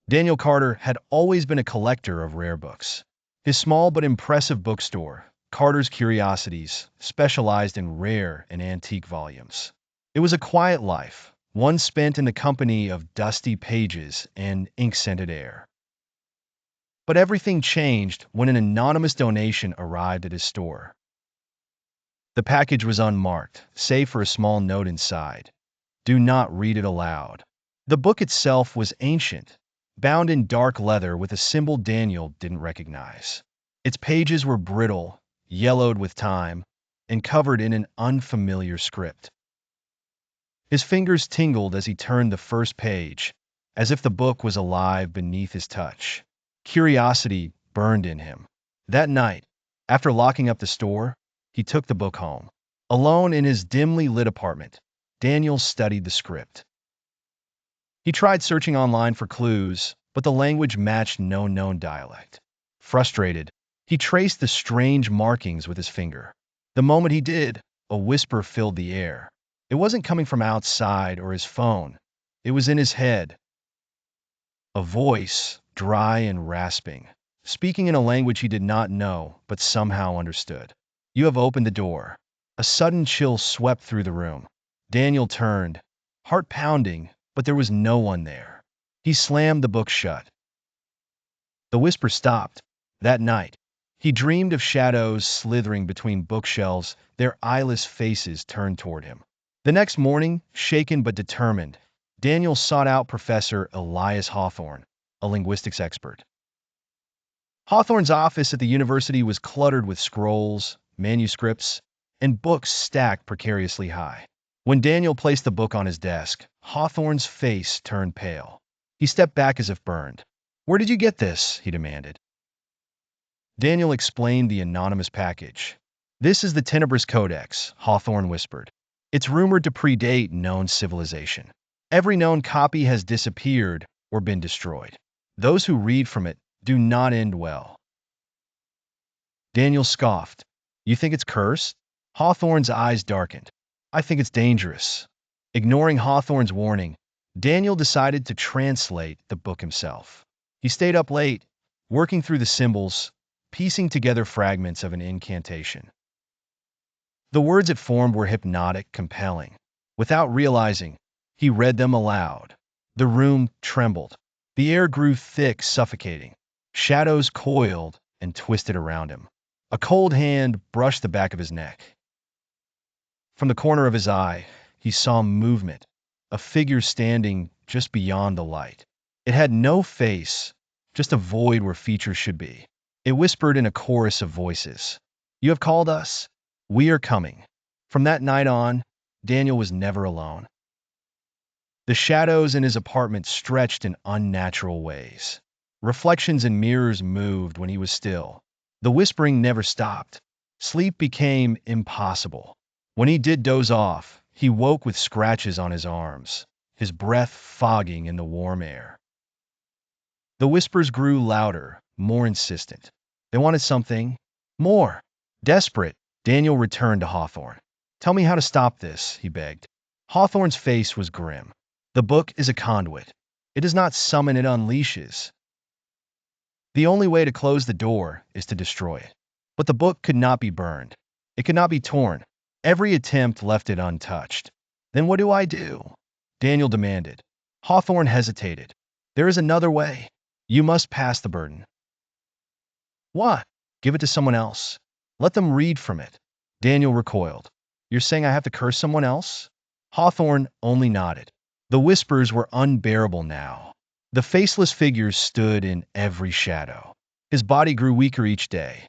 Daniel Carter had always been a collector of rare books. His small but impressive bookstore, Carter's Curiosities, specialized in rare and antique volumes. It was a quiet life, one spent in the company of dusty pages and ink-scented air. But everything changed when an anonymous donation arrived at his store. The package was unmarked, save for a small note inside. Do not read it aloud. The book itself was ancient, bound in dark leather with a symbol Daniel didn't recognize. Its pages were brittle, yellowed with time, and covered in an unfamiliar script. His fingers tingled as he turned the first page, as if the book was alive beneath his touch. Curiosity burned in him. That night, after locking up the store, he took the book home. Alone in his dimly lit apartment, Daniel studied the script. He tried searching online for clues, but the language matched no known dialect. Frustrated, he traced the strange markings with his finger. The moment he did, a whisper filled the air. It wasn't coming from outside or his phone. It was in his head. A voice, dry and rasping, speaking in a language he did not know, but somehow understood. You have opened the door. A sudden chill swept through the room. Daniel turned, heart pounding, but there was no one there. He slammed the book shut. The whisper stopped. That night, he dreamed of shadows slithering between bookshelves, their eyeless faces turned toward him. The next morning, shaken but determined, Daniel sought out Professor Elias Hawthorne, a linguistics expert. Hawthorne's office at the university was cluttered with scrolls, manuscripts, and books stacked precariously high. When Daniel placed the book on his desk, Hawthorne's face turned pale. He stepped back as if burned. "Where did you get this?" he demanded. Daniel explained the anonymous package. "This is the Tenebris Codex," Hawthorne whispered. "It's rumored to predate known civilization. Every known copy has disappeared or been destroyed. Those who read from it do not end well." Daniel scoffed. "You think it's cursed?" Hawthorne's eyes darkened. "I think it's dangerous." Ignoring Hawthorne's warning, Daniel decided to translate the book himself. He stayed up late, working through the symbols, piecing together fragments of an incantation. The words it formed were hypnotic, compelling. Without realizing, he read them aloud. The room trembled. The air grew thick, suffocating. Shadows coiled and twisted around him. A cold hand brushed the back of his neck. From the corner of his eye, he saw movement, a figure standing just beyond the light. It had no face, just a void where features should be. It whispered in a chorus of voices. "You have called us. We are coming." From that night on, Daniel was never alone. The shadows in his apartment stretched in unnatural ways. Reflections and mirrors moved when he was still. The whispering never stopped. Sleep became impossible. When he did doze off, he woke with scratches on his arms, his breath fogging in the warm air. The whispers grew louder, more insistent. They wanted something more. Desperate, Daniel returned to Hawthorne. "Tell me how to stop this," he begged. Hawthorne's face was grim. "The book is a conduit. It does not summon, it unleashes. The only way to close the door is to destroy it." But the book could not be burned. It could not be torn. Every attempt left it untouched. "Then what do I do?" Daniel demanded. Hawthorne hesitated. "There is another way. You must pass the burden." "What?" "Give it to someone else. Let them read from it." Daniel recoiled. "You're saying I have to curse someone else?" Hawthorne only nodded. The whispers were unbearable now. The faceless figures stood in every shadow. His body grew weaker each day.